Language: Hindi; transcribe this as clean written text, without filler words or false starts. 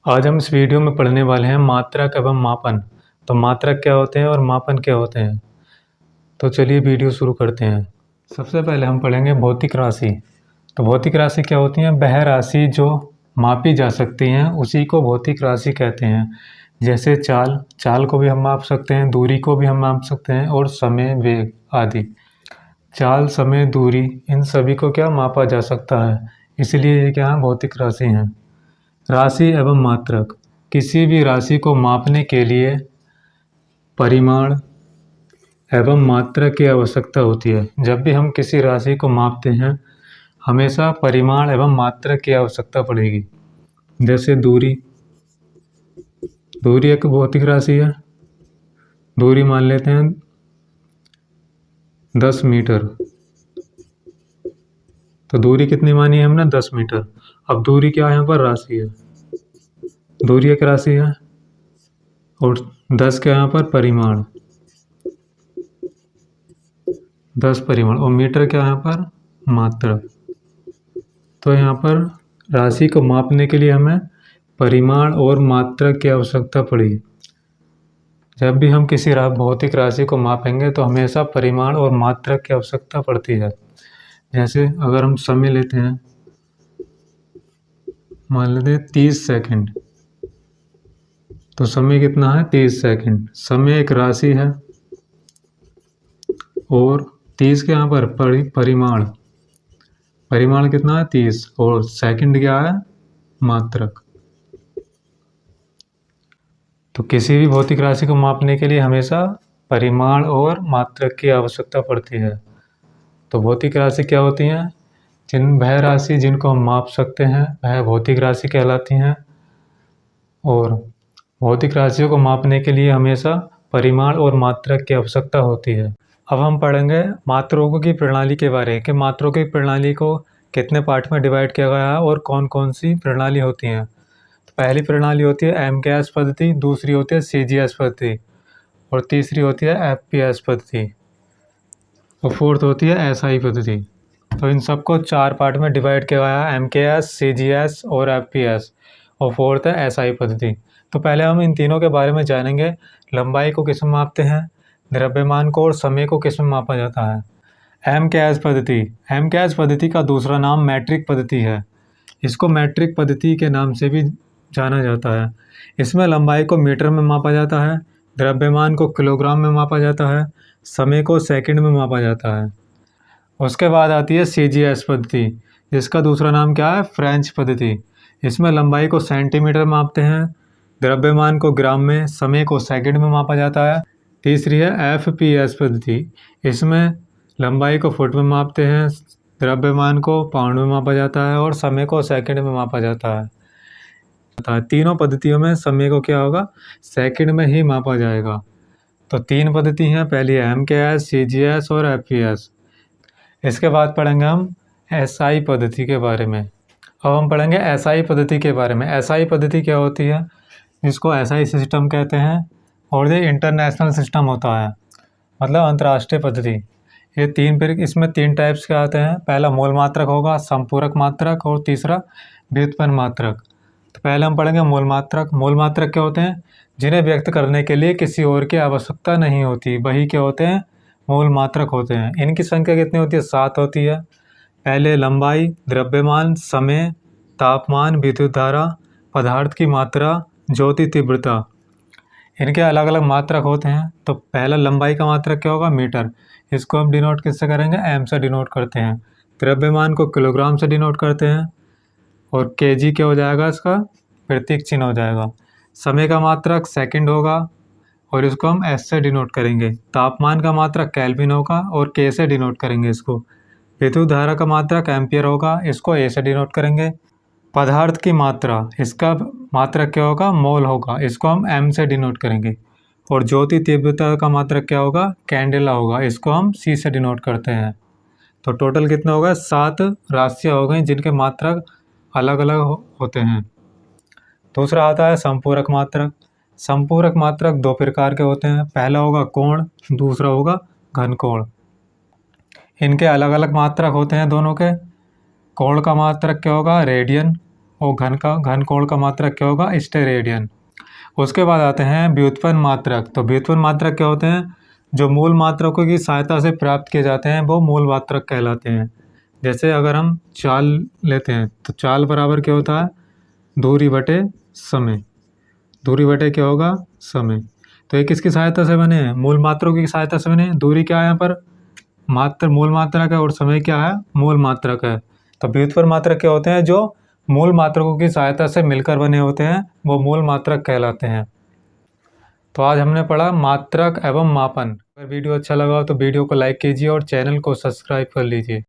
आज हम इस वीडियो में पढ़ने वाले हैं मात्रक एवं मापन। तो मात्रक क्या होते हैं और मापन क्या होते हैं। तो चलिए वीडियो शुरू करते हैं। सबसे पहले हम पढ़ेंगे भौतिक राशि। तो भौतिक राशि क्या होती हैं? वह राशि जो मापी जा सकती हैं उसी को भौतिक राशि कहते हैं। जैसे चाल को भी हम माप सकते हैं, दूरी को भी हम माप सकते हैं और समय, वेग आदि। चाल, समय, दूरी इन सभी को क्या मापा जा सकता है, इसलिए ये क्या भौतिक राशि हैं। राशि एवं मात्रक। किसी भी राशि को मापने के लिए परिमाण एवं मात्रक की आवश्यकता होती है। जब भी हम किसी राशि को मापते हैं हमेशा परिमाण एवं मात्रक की आवश्यकता पड़ेगी। जैसे दूरी एक भौतिक राशि है। दूरी मान लेते हैं 10 मीटर। तो दूरी कितनी मानी है हमने? 10 मीटर। अब दूरी क्या है? यहाँ पर राशि है। दूरी एक राशि है और 10 क्या यहाँ पर परिमाण, 10 परिमाण, और मीटर क्या यहाँ पर? मात्रक। तो यहाँ पर राशि को मापने के लिए हमें परिमाण और मात्रक की आवश्यकता पड़ी। जब भी हम किसी भौतिक राशि को मापेंगे तो हमेशा परिमाण और मात्रक की आवश्यकता पड़ती है। जैसे अगर हम समय लेते हैं, मान लेते हैं 30 सेकंड। तो समय कितना है? 30 सेकंड। समय एक राशि है और 30 के यहाँ पर परिमाण कितना है? 30। और सेकंड क्या है? मात्रक। तो किसी भी भौतिक राशि को मापने के लिए हमेशा परिमाण और मात्रक की आवश्यकता पड़ती है। तो भौतिक राशि क्या होती हैं? वह राशि जिनको हम माप सकते हैं वह भौतिक राशि कहलाती हैं। और भौतिक राशियों को मापने के लिए हमेशा परिमाण और मात्रक की आवश्यकता होती है। अब हम पढ़ेंगे मात्रकों की प्रणाली के बारे में कि मात्रों की प्रणाली को कितने पार्ट में डिवाइड किया गया है और कौन कौन सी प्रणाली होती हैं। तो पहली प्रणाली होती है MKS पद्धति, दूसरी होती है CGS पद्धति और तीसरी होती है FPS पद्धति और फोर्थ होती है SI पद्धति। तो इन सबको 4 पार्ट में डिवाइड किया गया है, MKS, CGS और FPS, और फोर्थ है SI पद्धति। तो पहले हम इन तीनों के बारे में जानेंगे। लंबाई को किस में मापते हैं, द्रव्यमान को और समय को किस में मापा जाता है। MKS पद्धति का दूसरा नाम मैट्रिक पद्धति है। इसको मैट्रिक पद्धति के नाम से भी जाना जाता है। इसमें लंबाई को मीटर में मापा जाता है, द्रव्यमान को किलोग्राम में मापा जाता है, समय को सेकंड में मापा जाता है। उसके बाद आती है CGS पद्धति, जिसका दूसरा नाम क्या है? फ्रेंच पद्धति। इसमें लंबाई को सेंटीमीटर में मापते हैं, द्रव्यमान को ग्राम में, समय को सेकंड में मापा जाता है। तीसरी है FPS पद्धति। इसमें लंबाई को फुट में मापते हैं, द्रव्यमान को पाउंड में मापा जाता है और समय को सेकंड में मापा जाता है। तीनों पद्धतियों में समय को क्या होगा? सेकंड में ही मापा जाएगा। तो 3 पद्धति हैं, पहली है MKS, CGS और FPS। इसके बाद पढ़ेंगे हम SI पद्धति के बारे में। अब हम पढ़ेंगे SI पद्धति के बारे में। SI पद्धति क्या होती है? इसको SI सिस्टम कहते हैं और ये इंटरनेशनल सिस्टम होता है, मतलब अंतर्राष्ट्रीय पद्धति। इसमें 3 टाइप्स के आते हैं। पहला मूल मात्रक होगा, संपूरक मात्रक और तीसरा व्युत्पन्न मात्रक। तो पहले हम पढ़ेंगे मूल मात्रक। मूल मात्रक क्या होते हैं? जिन्हें व्यक्त करने के लिए किसी और की आवश्यकता नहीं होती, वही क्या होते हैं? मूल मात्रक होते हैं। इनकी संख्या कितनी होती है? 7 होती है। पहले लंबाई, द्रव्यमान, समय, तापमान, विद्युत धारा, पदार्थ की मात्रा, ज्योति तीव्रता, इनके अलग अलग मात्रक होते हैं। तो पहला लंबाई का मात्रक क्या होगा? मीटर। इसको हम डिनोट किससे करेंगे? M से डिनोट करते हैं। द्रव्यमान को किलोग्राम से डिनोट करते हैं और kg क्या हो जाएगा? इसका प्रतीक चिन्ह हो जाएगा। समय का मात्रक सेकंड होगा और इसको हम S से डिनोट करेंगे। तापमान का मात्रक केल्विन होगा और K से डिनोट करेंगे इसको। विद्युत धारा का मात्रक एम्पियर होगा, इसको A से डिनोट करेंगे। पदार्थ की मात्रा, इसका मात्रक क्या होगा? मोल होगा, इसको हम M से डिनोट करेंगे। और ज्योति तीव्रता का मात्रक क्या होगा? कैंडेला होगा, इसको हम C से डिनोट करते हैं। तो टोटल कितना होगा? 7 राशियाँ हो गई जिनके मात्रक अलग अलग होते हैं। दूसरा आता है संपूरक मात्रक। संपूरक मात्रक 2 प्रकार के होते हैं। पहला होगा कोण, दूसरा होगा घन कोण। इनके अलग अलग मात्रक होते हैं दोनों के। कोण का मात्रक क्या होगा? रेडियन और घन कोण का मात्रक क्या होगा, स्टेरेडियन। उसके बाद आते हैं व्युत्पन्न मात्रक। तो व्युत्पन्न मात्रक क्या होते हैं, जो मूल मात्रकों की सहायता से प्राप्त किए जाते हैं वो मूल मात्रक कहलाते हैं। जैसे अगर हम चाल लेते हैं तो चाल बराबर क्या होता है, दूरी बटे समय। दूरी बटे क्या होगा, समय। तो ये किसकी सहायता से बने हैं, मूल मात्रकों की सहायता से बने हैं। दूरी क्या है यहाँ पर, मात्र मूल मात्रक है, और समय क्या है, मूल मात्रक है। तो व्युत्पन्न मात्रक क्या होते हैं, जो मूल मात्रकों की सहायता से मिलकर बने होते हैं, वो मूल मात्रक कहलाते हैं। तो आज हमने पढ़ा मात्रक एवं मापन। अगर वीडियो अच्छा लगा हो तो वीडियो को लाइक कीजिए और चैनल को सब्सक्राइब कर लीजिए।